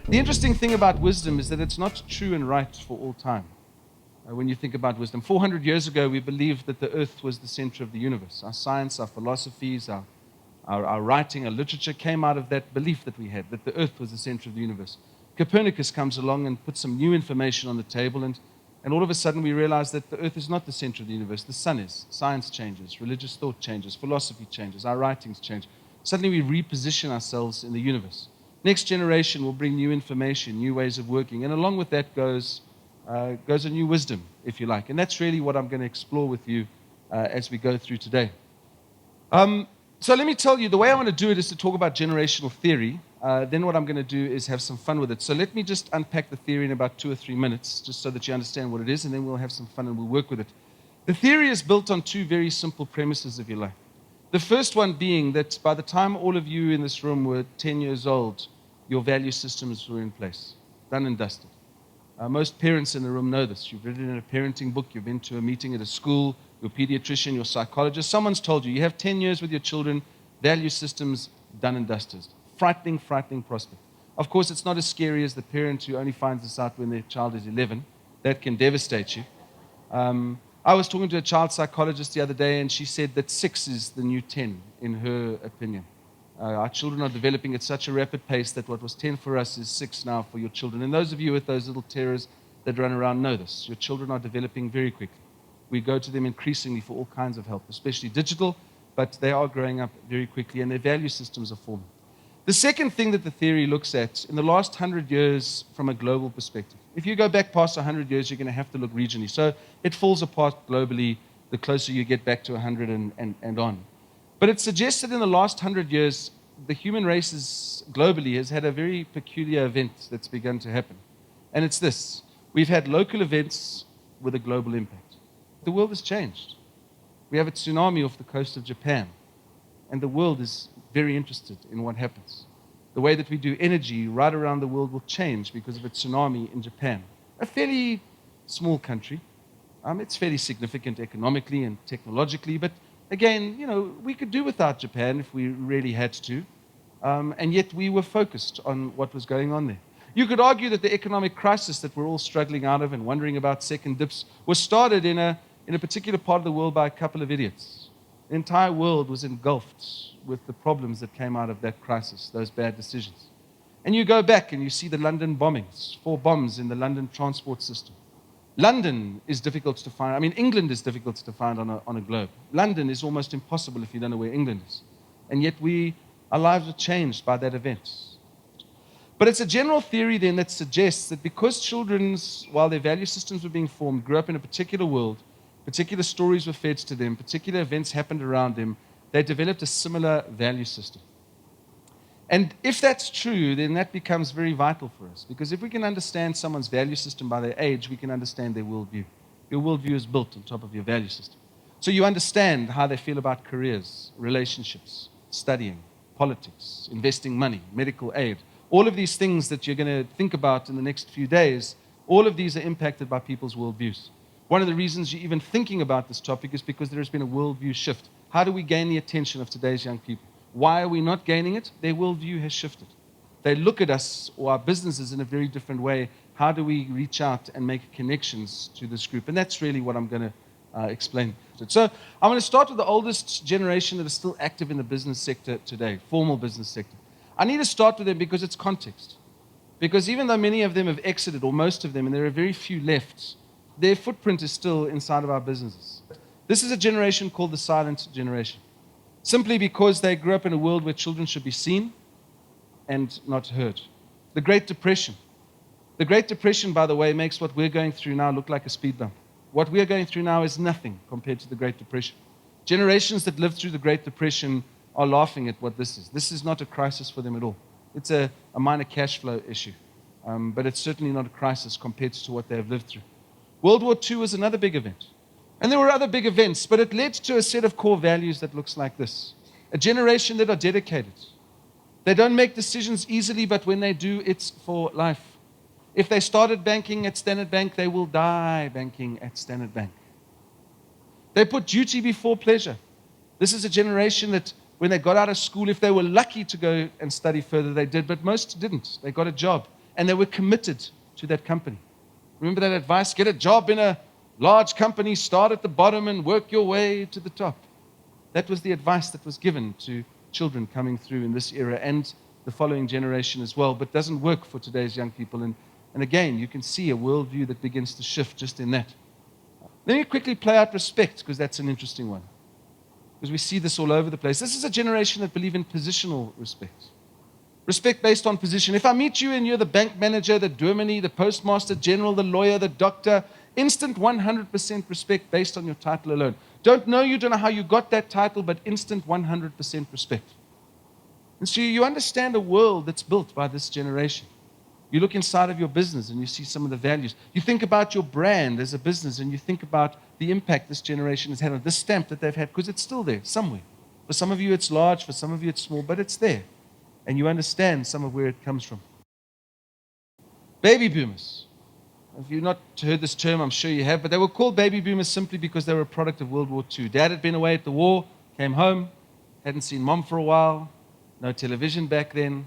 The interesting thing about wisdom is that it's not true and right for all time. When you think about wisdom, 400 years ago, we believed that the earth was the center of the universe. Our science, our philosophies, our writing, our literature came out of that belief that we had, that the earth was the center of the universe. Copernicus comes along and puts some new information on the table, and all of a sudden we realize that the earth is not the center of the universe. The sun is. Science changes, religious thought changes, philosophy changes, our writings change. Suddenly we reposition ourselves in the universe. Next generation will bring new information, new ways of working, and along with that goes a new wisdom, if you like. And that's really what I'm going to explore with you as we go through today. So let me tell you, the way I want to do it is to talk about generational theory. Then what I'm going to do is have some fun with it. So let me just unpack the theory in about 2 or 3 minutes, just so that you understand what it is, and then we'll have some fun and we'll work with it. The theory is built on 2 very simple premises, if you like. The first one being that by the time all of you in this room were 10 years old, your value systems were in place, done and dusted. Most parents in the room know this. You've read it in a parenting book, you've been to a meeting at a school, your pediatrician, your psychologist, someone's told you, you have 10 years with your children, value systems done and dusted. Frightening, frightening prospect. Of course, it's not as scary as the parent who only finds this out when their child is 11. That can devastate you. I was talking to a child psychologist the other day, and she said that 6 is the new 10, in her opinion. Our children are developing at such a rapid pace that what was 10 for us is 6 now for your children. And those of you with those little terrors that run around know this. Your children are developing very quickly. We go to them increasingly for all kinds of help, especially digital, but they are growing up very quickly, and their value systems are forming. The second thing that the theory looks at in the last 100 years from a global perspective. If you go back past 100 years, you're going to have to look regionally. So it falls apart globally the closer you get back to 100 and on. But it suggests that in the last 100 years, the human race globally has had a very peculiar event that's begun to happen. And it's this. We've had local events with a global impact. The world has changed. We have a tsunami off the coast of Japan. And the world is very interested in what happens. The way that we do energy right around the world will change because of a tsunami in Japan. A fairly small country. It's fairly significant economically and technologically, but again, we could do without Japan if we really had to, and yet we were focused on what was going on there. You could argue that the economic crisis that we're all struggling out of and wondering about second dips was started in a particular part of the world by a couple of idiots. The entire world was engulfed with the problems that came out of that crisis, those bad decisions. And you go back and you see the London bombings, 4 bombs in the London transport system. London is difficult to find. England is difficult to find on a globe. London is almost impossible if you don't know where England is. And yet our lives are changed by that event. But it's a general theory then that suggests that because children, while their value systems were being formed, grew up in a particular world, particular stories were fed to them, particular events happened around them, they developed a similar value system. And if that's true, then that becomes very vital for us. Because if we can understand someone's value system by their age, we can understand their worldview. Your worldview is built on top of your value system. So you understand how they feel about careers, relationships, studying, politics, investing money, medical aid. All of these things that you're going to think about in the next few days, all of these are impacted by people's worldviews. One of the reasons you're even thinking about this topic is because there has been a worldview shift. How do we gain the attention of today's young people? Why are we not gaining it? Their worldview has shifted. They look at us or our businesses in a very different way. How do we reach out and make connections to this group? And that's really what I'm going to explain. So I'm going to start with the oldest generation that is still active in the business sector today, formal business sector. I need to start with them because it's context. Because even though many of them have exited, or most of them, and there are very few left, their footprint is still inside of our businesses. This is a generation called the silent generation. Simply because they grew up in a world where children should be seen and not heard. The Great Depression. The Great Depression, by the way, makes what we're going through now look like a speed bump. What we're going through now is nothing compared to the Great Depression. Generations that lived through the Great Depression are laughing at what this is. This is not a crisis for them at all. It's a minor cash flow issue, but it's certainly not a crisis compared to what they have lived through. World War II was another big event. And there were other big events, but it led to a set of core values that looks like this. A generation that are dedicated. They don't make decisions easily, but when they do, it's for life. If they started banking at Standard Bank, they will die banking at Standard Bank. They put duty before pleasure. This is a generation that when they got out of school, if they were lucky to go and study further, they did, but most didn't. They got a job. and they were committed to that company. Remember that advice? Get a job in a large company, start at the bottom and work your way to the top. That was the advice that was given to children coming through in this era and the following generation as well, but doesn't work for today's young people. And again, you can see a worldview that begins to shift just in that. Let me quickly play out respect, because that's an interesting one. Because we see this all over the place. This is a generation that believe in positional respect. Respect based on position. If I meet you and you're the bank manager, the dominee, the postmaster general, the lawyer, the doctor, instant 100% respect based on your title alone. Don't know you, don't know how you got that title, but instant 100% respect. And so you understand a world that's built by this generation. You look inside of your business and you see some of the values. You think about your brand as a business and you think about the impact this generation has had on this stamp that they've had, because it's still there somewhere. For some of you it's large, for some of you it's small, but it's there. And you understand some of where it comes from. Baby boomers. If you've not heard this term, I'm sure you have, but they were called baby boomers simply because they were a product of World War II. Dad had been away at the war, came home, hadn't seen mom for a while, no television back then.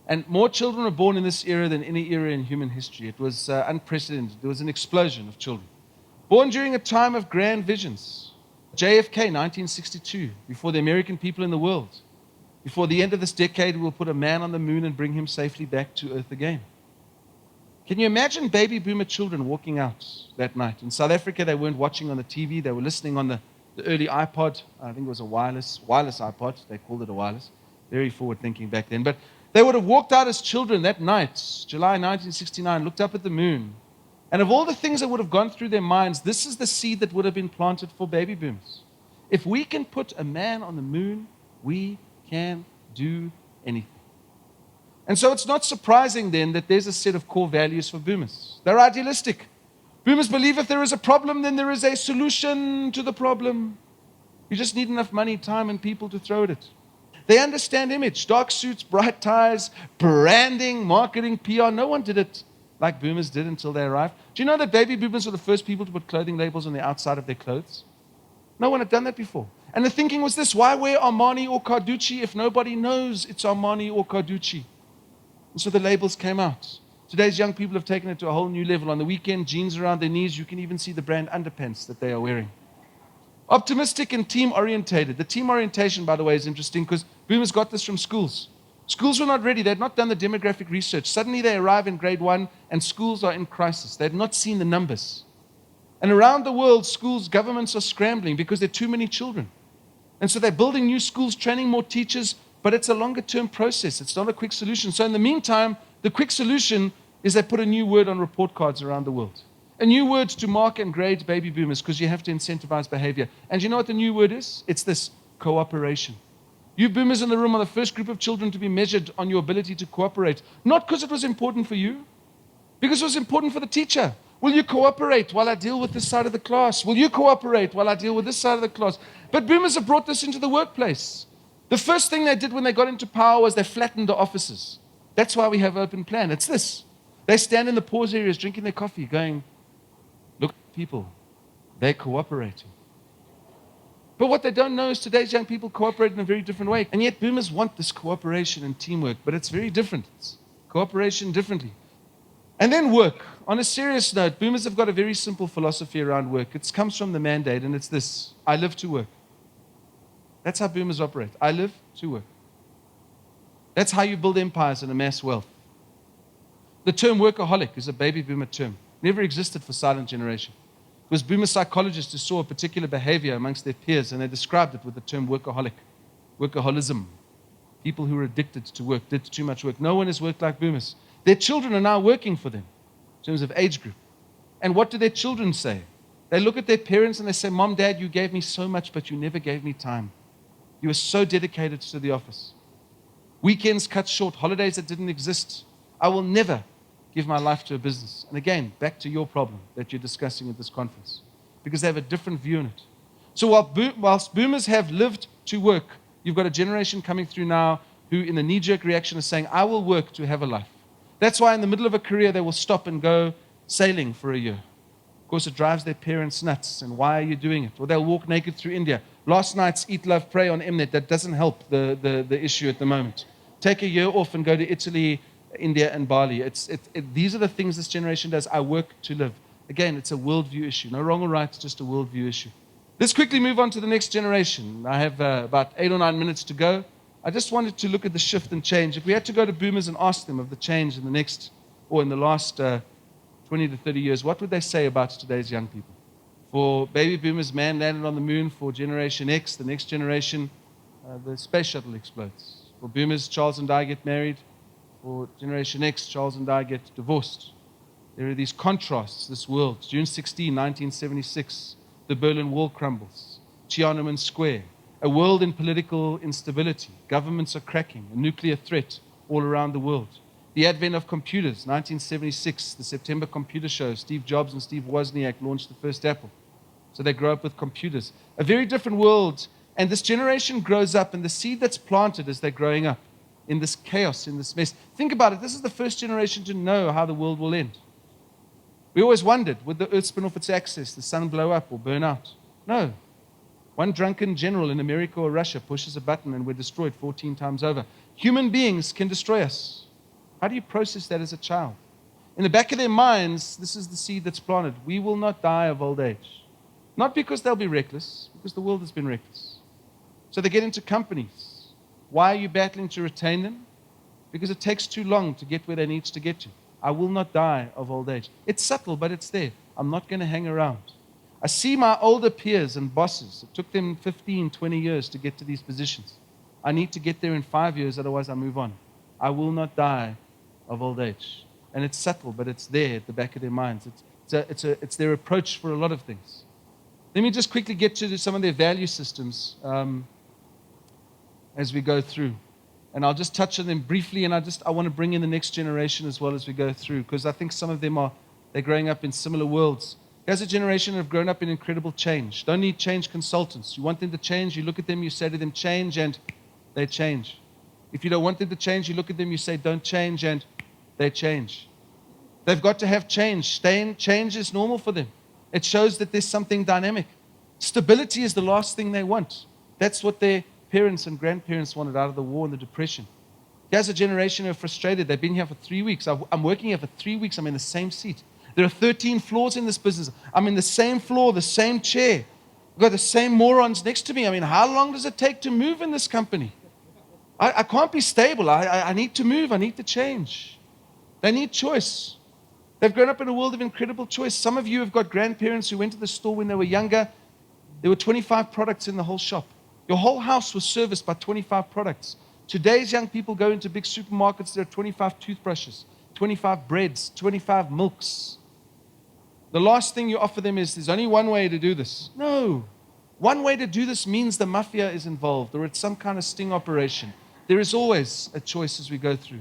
And more children were born in this era than any era in human history. It was unprecedented. There was an explosion of children. Born during a time of grand visions. JFK, 1962, before the American people in the world. Before the end of this decade, we will put a man on the moon and bring him safely back to Earth again. Can you imagine baby boomer children walking out that night? In South Africa, they weren't watching on the TV. They were listening on the early iPod. I think it was a wireless iPod. They called it a wireless. Very forward thinking back then. But they would have walked out as children that night, July 1969, looked up at the moon. And of all the things that would have gone through their minds, this is the seed that would have been planted for baby boomers. If we can put a man on the moon, we can do anything. And so it's not surprising then that there's a set of core values for boomers. They're idealistic. Boomers believe if there is a problem, then there is a solution to the problem. You just need enough money, time, and people to throw at it. They understand image, dark suits, bright ties, branding, marketing, PR. No one did it like boomers did until they arrived. Do you know that baby boomers were the first people to put clothing labels on the outside of their clothes? No one had done that before. And the thinking was this: why wear Armani or Carducci if nobody knows it's Armani or Carducci? And so the labels came out. Today's young people have taken it to a whole new level. On the weekend, jeans around their knees, you can even see the brand underpants that they are wearing. Optimistic and team-orientated. The team orientation, by the way, is interesting because boomers got this from schools. Schools were not ready. They had not done the demographic research. Suddenly they arrive in grade 1 and schools are in crisis. They had not seen the numbers. And around the world, schools, governments are scrambling because there are too many children. And so they're building new schools, training more teachers, but it's a longer-term process. It's not a quick solution. So in the meantime, the quick solution is they put a new word on report cards around the world. A new word to mark and grade baby boomers because you have to incentivize behavior. And you know what the new word is? It's this: cooperation. You boomers in the room are the first group of children to be measured on your ability to cooperate. Not because it was important for you, because it was important for the teacher. Will you cooperate while I deal with this side of the class? Will you cooperate while I deal with this side of the class? But boomers have brought this into the workplace. The first thing they did when they got into power was they flattened the offices. That's why we have open plan. It's this. They stand in the pause areas drinking their coffee going, look, people, they're cooperating. But what they don't know is today's young people cooperate in a very different way. And yet boomers want this cooperation and teamwork, but it's very different. It's cooperation differently. And then work. On a serious note, boomers have got a very simple philosophy around work. It comes from the mandate, and it's this: I live to work. That's how boomers operate. I live to work. That's how you build empires and amass wealth. The term workaholic is a baby boomer term. Never existed for silent generation. It was boomer psychologists who saw a particular behavior amongst their peers, and they described it with the term workaholic. Workaholism. People who were addicted to work, did too much work. No one has worked like boomers. Their children are now working for them in terms of age group. And what do their children say? They look at their parents and they say, Mom, Dad, you gave me so much, but you never gave me time. You were so dedicated to the office. Weekends cut short, holidays that didn't exist. I will never give my life to a business. And again, back to your problem that you're discussing at this conference, because they have a different view on it. So whilst boomers have lived to work, you've got a generation coming through now who in the knee-jerk reaction is saying, I will work to have a life. That's why in the middle of a career, they will stop and go sailing for a year. Of course, it drives their parents nuts. And why are you doing it? Or they'll walk naked through India. Last night's Eat, Love, Pray on Mnet, that doesn't help the issue at the moment. Take a year off and go to Italy India and Bali. These are the things this generation does. I work to live. Again, it's a worldview issue. No wrong or right, it's just a worldview issue. Let's quickly move on to the next generation. I have about 8 or 9 minutes to go. I just wanted to look at the shift and change. If we had to go to boomers and ask them of the change in the next, or in the last 20 to 30 years, what would they say about today's young people? For baby boomers, man landed on the moon. For Generation X, the next generation, the space shuttle explodes. For boomers, Charles and I get married. For Generation X, Charles and I get divorced. There are these contrasts, this world. June 16, 1976, the Berlin Wall crumbles. Tiananmen Square, a world in political instability. Governments are cracking, a nuclear threat all around the world. The advent of computers, 1976, the September Computer Show. Steve Jobs and Steve Wozniak launched the first Apple. So they grow up with computers. A very different world, and this generation grows up, and the seed that's planted as they're growing up in this chaos, in this mess. Think about it. This is the first generation to know how the world will end. We always wondered, would the earth spin off its axis, the sun blow up or burn out? No. One drunken general in America or Russia pushes a button and we're destroyed 14 times over. Human beings can destroy us. How do you process that as a child? In the back of their minds, this is the seed that's planted. We will not die of old age. Not because they'll be reckless, because the world has been reckless. So they get into companies. Why are you battling to retain them? Because it takes too long to get where they need to get to. I will not die of old age. It's subtle, but it's there. I'm not going to hang around. I see my older peers and bosses. It took them 15, 20 years to get to these positions. I need to get there in 5 years, otherwise I move on. I will not die of old age. And it's subtle, but it's there at the back of their minds. It's their approach for a lot of things. Let me just quickly get to some of their value systems as we go through. And I'll just touch on them briefly, and I want to bring in the next generation as well as we go through, because I think some of them they're growing up in similar worlds. As a generation have grown up in incredible change. Don't need change consultants. You want them to change, you look at them, you say to them, change, and they change. If you don't want them to change, you look at them, you say, don't change, and they change. They've got to have change. Change is normal for them. It shows that there's something dynamic. Stability is the last thing they want. That's what their parents and grandparents wanted out of the war and the depression. Here's a generation who are frustrated. They've been here for 3 weeks. I'm working here for 3 weeks. I'm in the same seat. There are 13 floors in this business. I'm in the same floor, the same chair. I've got the same morons next to me. I mean, how long does it take to move in this company? I can't be stable. I need to move. I need to change. They need choice. They've grown up in a world of incredible choice. Some of you have got grandparents who went to the store when they were younger. There were 25 products in the whole shop. Your whole house was serviced by 25 products. Today's young people go into big supermarkets, there are 25 toothbrushes, 25 breads, 25 milks. The last thing you offer them is, there's only one way to do this. No. One way to do this means the mafia is involved, or it's some kind of sting operation. There is always a choice as we go through.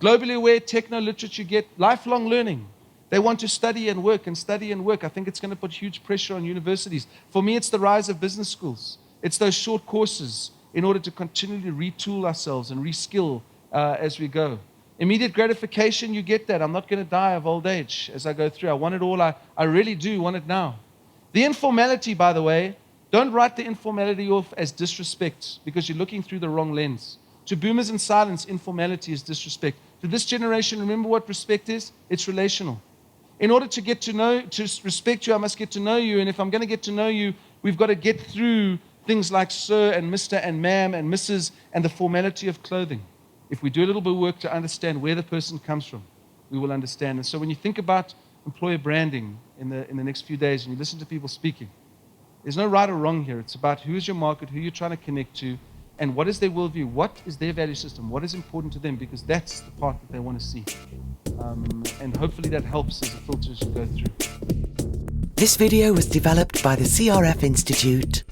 Globally aware, techno-literature, get lifelong learning. They want to study and work and study and work. I think it's going to put huge pressure on universities. For me, it's the rise of business schools. It's those short courses in order to continually retool ourselves and reskill as we go. Immediate gratification, you get that. I'm not going to die of old age as I go through. I want it all. I really do want it now. The informality, by the way, don't write the informality off as disrespect because you're looking through the wrong lens. To boomers in silence, informality is disrespect. To this generation, remember what respect is? It's relational. In order to respect you, I must get to know you. And if I'm going to get to know you, we've got to get through things like sir and Mr. and ma'am and Mrs. and the formality of clothing. If we do a little bit of work to understand where the person comes from, we will understand. And so when you think about employer branding in the next few days and you listen to people speaking, there's no right or wrong here. It's about who is your market, who you're trying to connect to, and what is their worldview, what is their value system, what is important to them, because that's the part that they want to see. And hopefully that helps as a filter as you go through. This video was developed by the CRF Institute